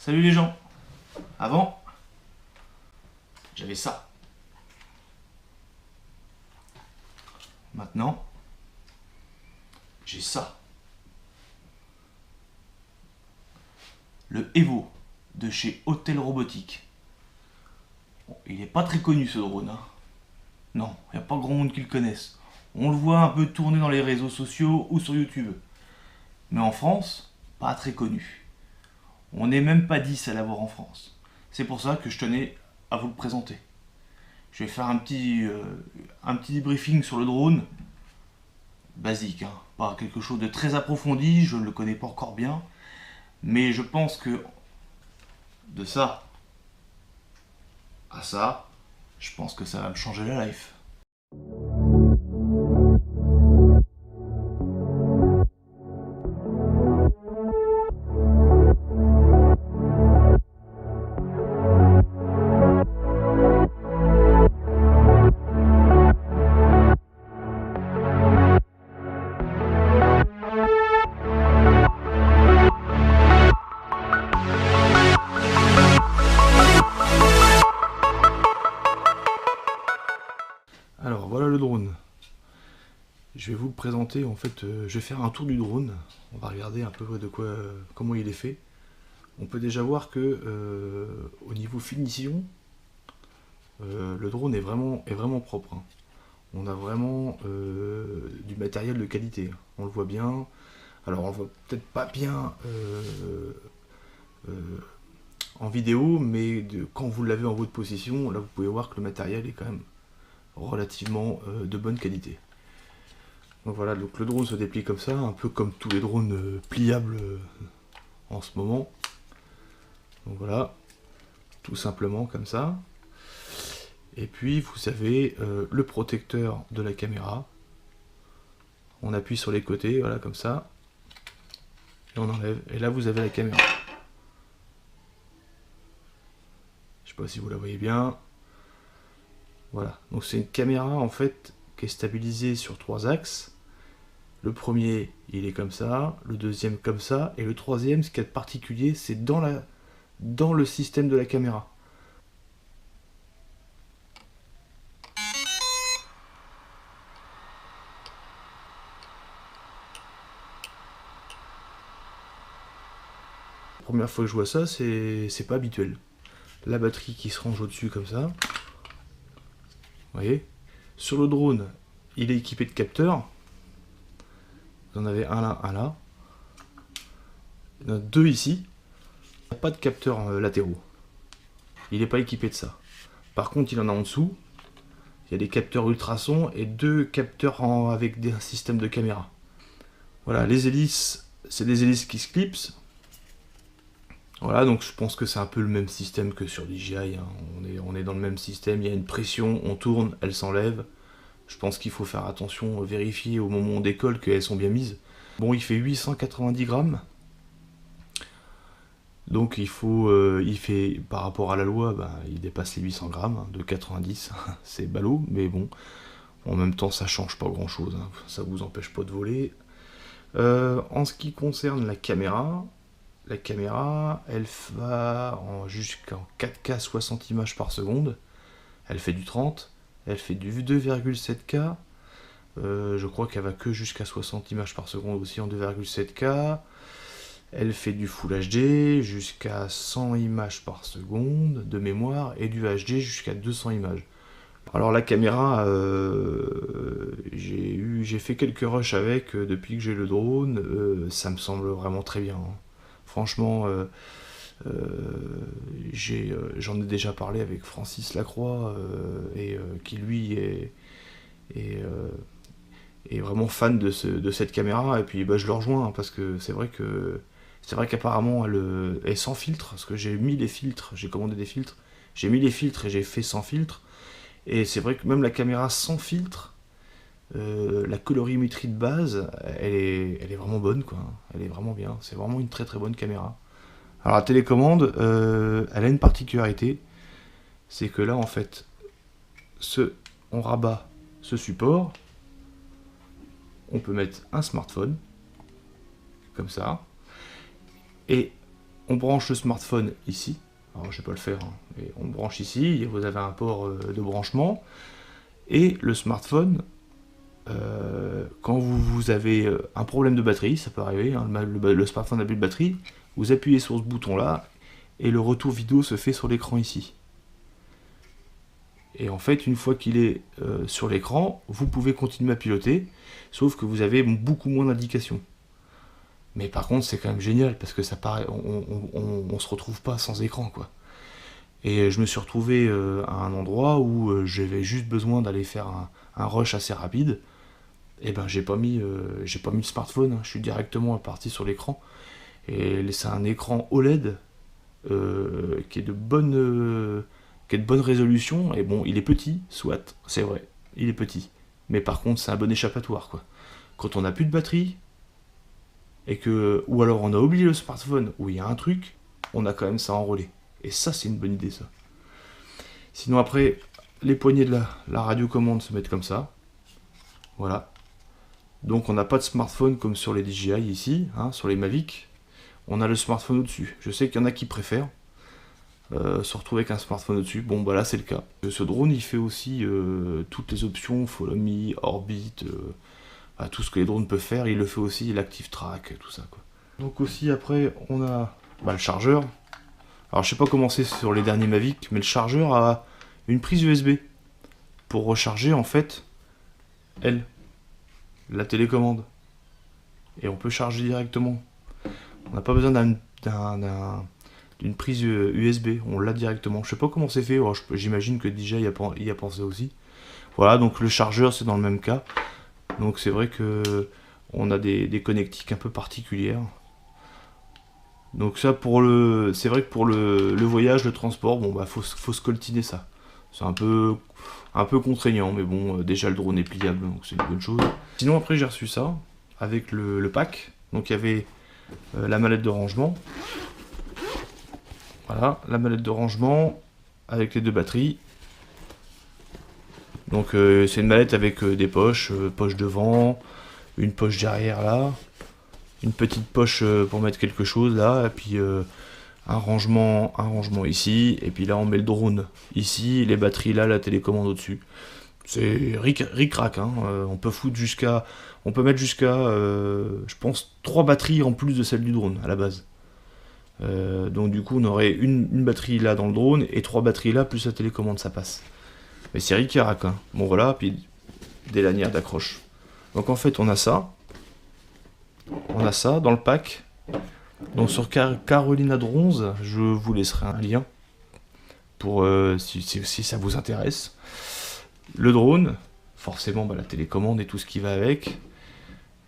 Salut les gens. Avant, j'avais ça. Maintenant, j'ai ça. Le Evo de chez Hotel Robotique. Bon, il n'est pas très connu ce drone, hein. Non, il n'y a pas grand monde qui le connaisse. On le voit un peu tourner dans les réseaux sociaux ou sur YouTube. Mais en France, pas très connu. On n'est même pas 10 à l'avoir en France. C'est pour ça que je tenais à vous le présenter. Je vais faire un petit débriefing sur le drone. Basique, hein. Pas quelque chose de très approfondi, je ne le connais pas encore bien. Mais je pense que de ça à ça, je pense que ça va me changer la life. Alors voilà le drone. Je vais vous le présenter, en fait, je vais faire un tour du drone. On va regarder un peu de quoi, comment il est fait. On peut déjà voir que au niveau finition, le drone est vraiment propre, hein. On a vraiment du matériel de qualité. On le voit bien. Alors on le voit peut-être pas bien en vidéo, mais quand vous l'avez en votre possession, là vous pouvez voir que le matériel est quand même relativement de bonne qualité. Donc voilà, donc le drone se déplie comme ça, un peu comme tous les drones pliables en ce moment. Donc voilà, tout simplement comme ça. Et puis vous avez le protecteur de la caméra. On appuie sur les côtés, voilà comme ça. Et on enlève. Et là vous avez la caméra. Je sais pas si vous la voyez bien. Voilà, donc c'est une caméra en fait qui est stabilisée sur 3 axes. Le premier il est comme ça, le deuxième comme ça, et le troisième, ce qui est particulier, c'est dans le système de la caméra. La première fois que je vois ça, c'est pas habituel. La batterie qui se range au-dessus comme ça. Vous voyez. Sur le drone, il est équipé de capteurs. Vous en avez un là, un là. Il y en a 2 ici. Il n'y a pas de capteurs latéraux. Il n'est pas équipé de ça. Par contre, il en a en dessous. Il y a des capteurs ultrasons et 2 capteurs avec un système de caméra. Voilà, les hélices, c'est des hélices qui se clipsent. Voilà, donc je pense que c'est un peu le même système que sur DJI, hein. On est dans le même système, il y a une pression, on tourne, elle s'enlève. Je pense qu'il faut faire attention, vérifier au moment où on décolle qu'elles sont bien mises. Bon, il fait 890 grammes. Donc il fait, par rapport à la loi, il dépasse les 800 grammes, hein, de 90, c'est ballot, mais bon, en même temps ça change pas grand chose, hein. Ça vous empêche pas de voler. En ce qui concerne la caméra, elle va jusqu'en 4K 60 images par seconde. Elle fait du 30, elle fait du 2,7K. Je crois qu'elle va que jusqu'à 60 images par seconde aussi en 2,7K. Elle fait du Full HD jusqu'à 100 images par seconde de mémoire et du HD jusqu'à 200 images. Alors la caméra, j'ai fait quelques rushs avec depuis que j'ai le drone. Ça me semble vraiment très bien, hein. Franchement, j'en ai déjà parlé avec Francis Lacroix, qui lui est vraiment fan de cette caméra. Et puis je le rejoins, hein, parce que c'est vrai qu'apparemment elle est sans filtre, parce que j'ai mis les filtres, j'ai commandé des filtres, j'ai mis les filtres et j'ai fait sans filtre. Et c'est vrai que même la caméra sans filtre, la colorimétrie de base, elle est vraiment bonne, quoi. Elle est vraiment bien. C'est vraiment une très bonne caméra. Alors la télécommande, elle a une particularité, c'est que là en fait, on rabat ce support, on peut mettre un smartphone, comme ça, et on branche le smartphone ici. Alors je vais pas le faire, hein, mais on branche ici, vous avez un port de branchement. Et le smartphone, quand vous avez un problème de batterie, ça peut arriver, hein, le smartphone n'a plus de batterie, vous appuyez sur ce bouton là, et le retour vidéo se fait sur l'écran ici. Et en fait, une fois qu'il est sur l'écran, vous pouvez continuer à piloter, sauf que vous avez beaucoup moins d'indications. Mais par contre, c'est quand même génial, parce que ça paraît, on se retrouve pas sans écran, quoi. Et je me suis retrouvé à un endroit où j'avais juste besoin d'aller faire un rush assez rapide. Et ben j'ai pas mis le smartphone, hein. Je suis directement parti sur l'écran. Et c'est un écran OLED qui est de bonne résolution. Et bon, il est petit, soit, c'est vrai, il est petit. Mais par contre, c'est un bon échappatoire, quoi. Quand on n'a plus de batterie, ou alors on a oublié le smartphone, où il y a un truc, on a quand même ça en relais. Et ça, c'est une bonne idée, ça. Sinon, après, les poignées de la radiocommande se mettent comme ça. Voilà. Donc, on n'a pas de smartphone comme sur les DJI ici, hein, sur les Mavic. On a le smartphone au-dessus. Je sais qu'il y en a qui préfèrent se retrouver avec un smartphone au-dessus. Bon, bah là, c'est le cas. Ce drone, il fait aussi toutes les options, Follow Me, Orbit, tout ce que les drones peuvent faire. Il le fait aussi, l'Active Track, tout ça, quoi. Donc aussi, après, on a le chargeur. Alors je sais pas comment c'est sur les derniers Mavic, mais le chargeur a une prise USB pour recharger en fait la télécommande. Et on peut charger directement. On n'a pas besoin d'une prise USB, on l'a directement. Je sais pas comment c'est fait, j'imagine que déjà y a pensé aussi. Voilà, donc le chargeur c'est dans le même cas. Donc c'est vrai que on a des connectiques un peu particulières. Donc ça c'est vrai que pour le voyage, le transport, bon bah faut se coltiner ça. C'est un peu contraignant, mais bon, déjà le drone est pliable, donc c'est une bonne chose. Sinon après j'ai reçu ça avec le pack. Donc il y avait la mallette de rangement. Voilà, la mallette de rangement avec les deux batteries. Donc c'est une mallette avec des poches, poche devant, une poche derrière là, une petite poche pour mettre quelque chose là, et puis un rangement ici, et puis là on met le drone ici, les batteries là, la télécommande au-dessus. C'est ric-rac, hein. On peut mettre jusqu'à, je pense, 3 batteries en plus de celle du drone à la base. Donc du coup on aurait une batterie là dans le drone et 3 batteries là plus la télécommande, ça passe. Mais c'est ric-rac, hein. Bon voilà, puis des lanières d'accroche. Donc en fait on a ça dans le pack. Donc sur Carolina Drones, je vous laisserai un lien pour si ça vous intéresse. Le drone, forcément la télécommande et tout ce qui va avec.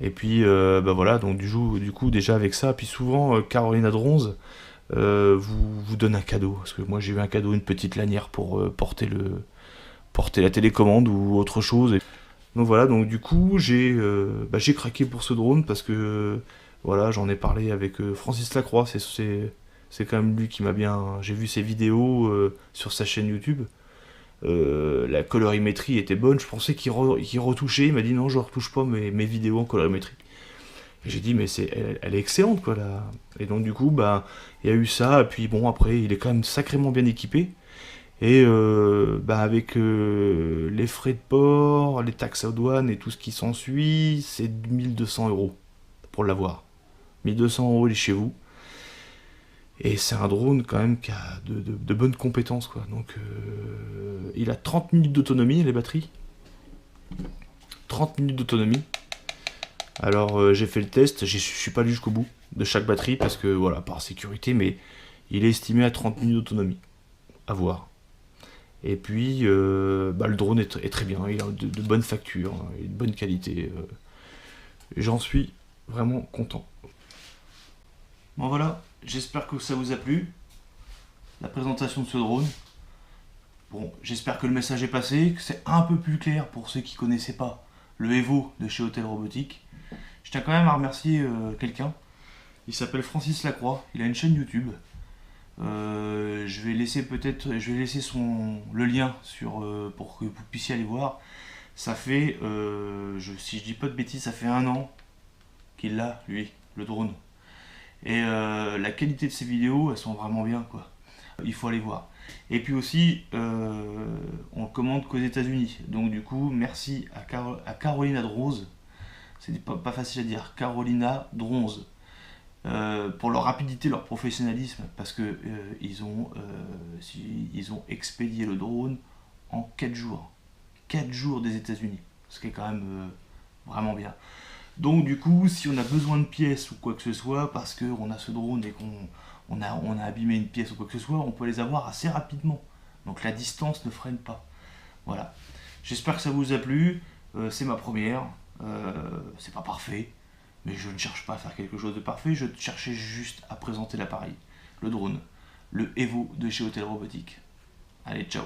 Et puis voilà, donc du coup déjà avec ça, puis souvent Carolina Drones vous donne un cadeau. Parce que moi j'ai eu un cadeau, une petite lanière pour porter la télécommande ou autre chose. Donc voilà, donc du coup j'ai craqué pour ce drone parce que voilà, j'en ai parlé avec Francis Lacroix, c'est quand même lui qui m'a bien... J'ai vu ses vidéos sur sa chaîne YouTube. La colorimétrie était bonne, je pensais qu'il retouchait, il m'a dit non, je retouche pas mes vidéos en colorimétrie. Et j'ai dit mais elle est excellente quoi là. Et donc du coup il y a eu ça, et puis bon après il est quand même sacrément bien équipé. Et avec les frais de port, les taxes aux douanes et tout ce qui s'ensuit, c'est 1200 € pour l'avoir. 1200 € il est chez vous. Et c'est un drone quand même qui a de bonnes compétences, quoi. Donc il a 30 minutes d'autonomie, les batteries. 30 minutes d'autonomie. Alors j'ai fait le test, je suis pas allé jusqu'au bout de chaque batterie parce que voilà, par sécurité, mais il est estimé à 30 minutes d'autonomie. À voir. Et puis le drone est très bien, il a de bonnes factures, de bonne qualité. J'en suis vraiment content. Bon voilà, j'espère que ça vous a plu, la présentation de ce drone. Bon, j'espère que le message est passé, que c'est un peu plus clair pour ceux qui ne connaissaient pas le Evo de chez Hotel Robotique. Je tiens quand même à remercier quelqu'un. Il s'appelle Francis Lacroix, il a une chaîne YouTube. Je vais laisser le lien pour que vous puissiez aller voir. Ça fait, si je dis pas de bêtises, ça fait 1 an qu'il l'a, lui, le drone. Et la qualité de ces vidéos, elles sont vraiment bien, quoi. Il faut aller voir. Et puis aussi, on le commande qu'aux États-Unis. Donc du coup, merci à Carolina Dronze. C'est pas facile à dire. Carolina Dronze. Pour leur rapidité, leur professionnalisme, parce que ils ont expédié le drone en 4 jours. 4 jours des États-Unis. Ce qui est quand même vraiment bien. Donc du coup, si on a besoin de pièces ou quoi que ce soit, parce qu'on a ce drone et qu'on a abîmé une pièce ou quoi que ce soit, on peut les avoir assez rapidement. Donc la distance ne freine pas. Voilà. J'espère que ça vous a plu. C'est ma première. C'est pas parfait. Mais je ne cherche pas à faire quelque chose de parfait. Je cherchais juste à présenter l'appareil. Le drone. Le Evo de chez Hotel Robotique. Allez, ciao.